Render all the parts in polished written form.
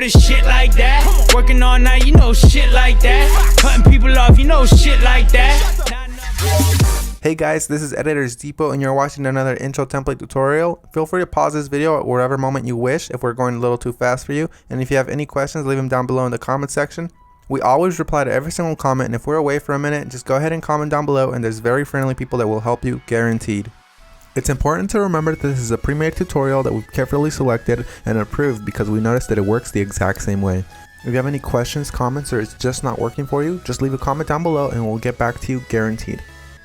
word is shit like that. Working all night, you know shit like that. Cutting people off, you know shit like that. Hey guys, this is Editors Depot and you're watching another intro template tutorial. Feel free to pause this video at whatever moment you wish if we're going a little too fast for you. And if you have any questions, leave them down below in the comment section. We always reply to every single comment, and if we're away for a minute, just go ahead and comment down below and there's very friendly people that will help you, guaranteed. It's important to remember that this is a pre-made tutorial that we've carefully selected and approved because we noticed that it works the exact same way. If you have any questions, comments, or it's just not working for you, just leave a comment down below and we'll get back to you, guaranteed.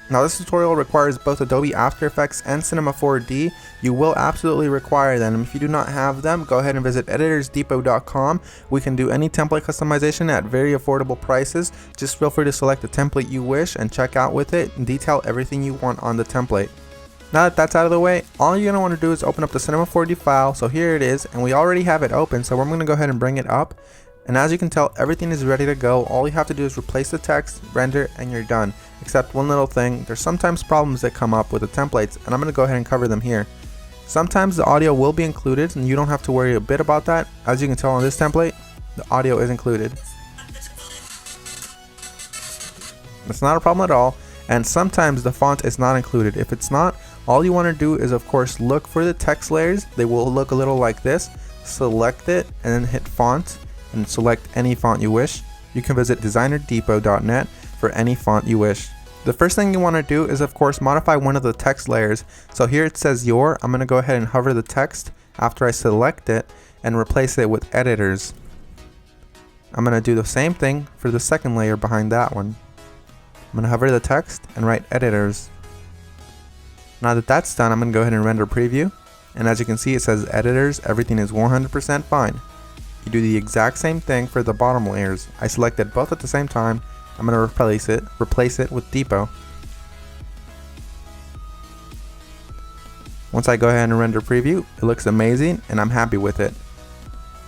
Now this tutorial requires both Adobe After Effects and Cinema 4D. You will absolutely require them. If you do not have them, go ahead and visit EditorsDepot.com. We can do any template customization at very affordable prices. Just feel free to select the template you wish and check out with it and detail everything you want on the template. Now that that's out of the way, all you're going to want to do is open up the Cinema 4D file. So here it is, and we already have it open, so I'm going to go ahead and bring it up. And as you can tell, everything is ready to go. All you have to do is replace the text, render, and you're done. Except one little thing, there's sometimes problems that come up with the templates, and I'm going to go ahead and cover them here. Sometimes the audio will be included, and you don't have to worry a bit about that. As you can tell on this template, the audio is included. It's not a problem at all, and sometimes the font is not included. If it's not, all you want to do is of course look for the text layers. They will look a little like this. Select it, and then hit font, and select any font you wish. You can visit DesignerDepot.net for any font you wish. The first thing you want to do is of course modify one of the text layers. So here it says your. I'm going to go ahead and hover the text after I select it and replace it with editors. I'm going to do the same thing for the second layer behind that one. I'm going to hover the text and write editors. Now that that's done, I'm going to go ahead and render preview. And as you can see, it says editors, everything is 100% fine. You do the exact same thing for the bottom layers. I selected both at the same time. I'm going to replace it with Depot. Once I go ahead and render preview, it looks amazing and I'm happy with it.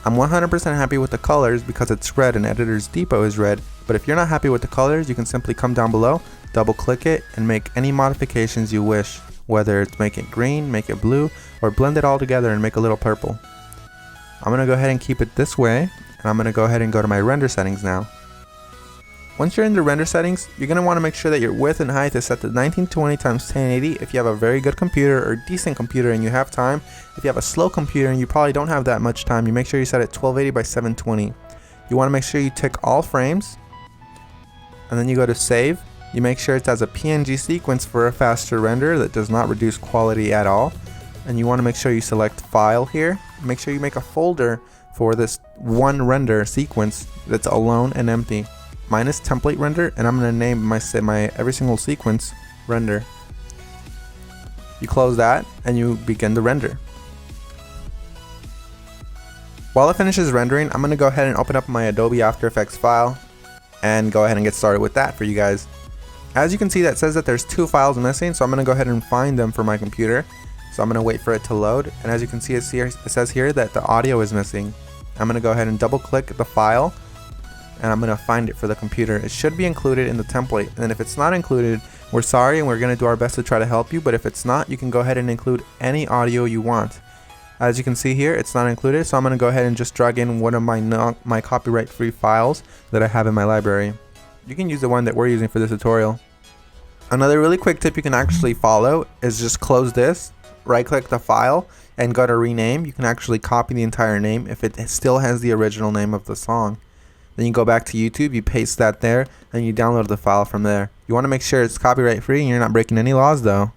I'm 100% happy with the colors because it's red and Editors Depot is red, but if you're not happy with the colors, you can simply come down below, double click it, and make any modifications you wish, whether it's make it green, make it blue, or blend it all together and make a little purple. I'm going to go ahead and keep it this way, and I'm going to go ahead and go to my render settings now. Once you're in the render settings, you're going to want to make sure that your width and height is set to 1920 x 1080 if you have a very good computer or decent computer and you have time. If you have a slow computer and you probably don't have that much time, you make sure you set it 1280 by 720. You want to make sure you tick all frames, and then you go to save. You make sure it has a PNG sequence for a faster render that does not reduce quality at all. And you want to make sure you select file here. Make sure you make a folder for this one render sequence that's alone and empty. Mine is template render, and I'm going to name my every single sequence render. You close that and you begin the render. While it finishes rendering, I'm going to go ahead and open up my Adobe After Effects file and go ahead and get started with that for you guys. As you can see, that says that there's two files missing, so I'm going to go ahead and find them for my computer. So I'm going to wait for it to load, and as you can see, it says here that the audio is missing. I'm going to go ahead and double click the file, and I'm going to find it for the computer. It should be included in the template, and if it's not included, we're sorry and we're going to do our best to try to help you, but if it's not, you can go ahead and include any audio you want. As you can see here, it's not included, so I'm going to go ahead and just drag in one of my copyright-free files that I have in my library. You can use the one that we're using for this tutorial. Another really quick tip you can actually follow is just close this, right click the file, and go to rename. You can actually copy the entire name if it still has the original name of the song. Then you go back to YouTube, you paste that there, and you download the file from there. You want to make sure it's copyright free and you're not breaking any laws though.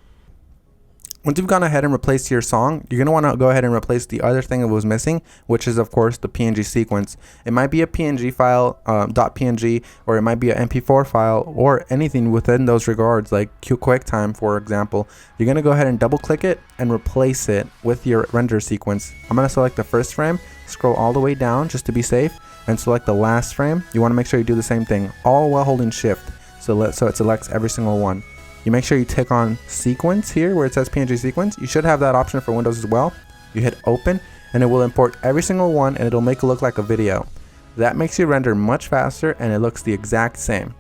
Once you've gone ahead and replaced your song, you're going to want to go ahead and replace the other thing that was missing, which is of course the PNG sequence. It might be a PNG file, .png, or it might be an MP4 file, or anything within those regards, like QuickTime for example. You're going to go ahead and double click it and replace it with your render sequence. I'm going to select the first frame, scroll all the way down just to be safe, and select the last frame. You want to make sure you do the same thing, all while holding shift, so it selects every single one. You make sure you tick on sequence here where it says PNG sequence. You should have that option for Windows as well. You hit open and it will import every single one and it'll make it look like a video. That makes your render much faster and it looks the exact same.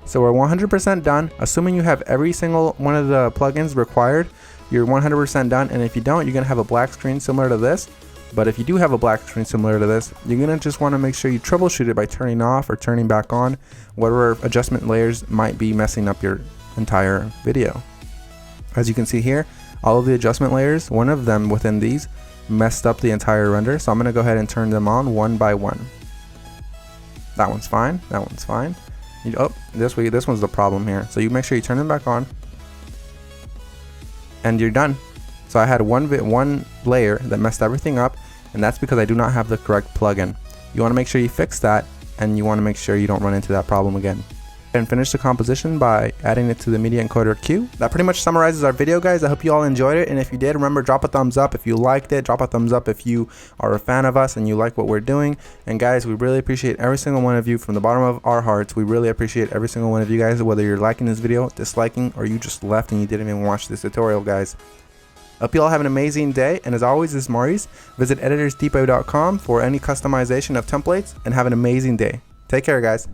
So we're 100% done. Assuming you have every single one of the plugins required, you're 100% done, and if you don't, you're going to have a black screen similar to this. But if you do have a black screen similar to this, you're gonna just want to make sure you troubleshoot it by turning off or turning back on whatever adjustment layers might be messing up your entire video. As you can see here, all of the adjustment layers, one of them within these messed up the entire render, so I'm gonna go ahead and turn them on one by one. That one's fine, that one's fine. This one's the problem here. So you make sure you turn them back on and you're done. So I had one layer that messed everything up, and that's because I do not have the correct plugin. You want to make sure you fix that, and you want to make sure you don't run into that problem again. And finish the composition by adding it to the media encoder queue. That pretty much summarizes our video, guys. I hope you all enjoyed it, and if you did, remember, drop a thumbs up if you liked it. Drop a thumbs up if you are a fan of us and you like what we're doing. And guys, we really appreciate every single one of you from the bottom of our hearts. We really appreciate every single one of you guys, whether you're liking this video, disliking, or you just left and you didn't even watch this tutorial, guys. Hope you all have an amazing day, and as always, this is Maurice. Visit EditorsDepot.com for any customization of templates, and have an amazing day. Take care, guys.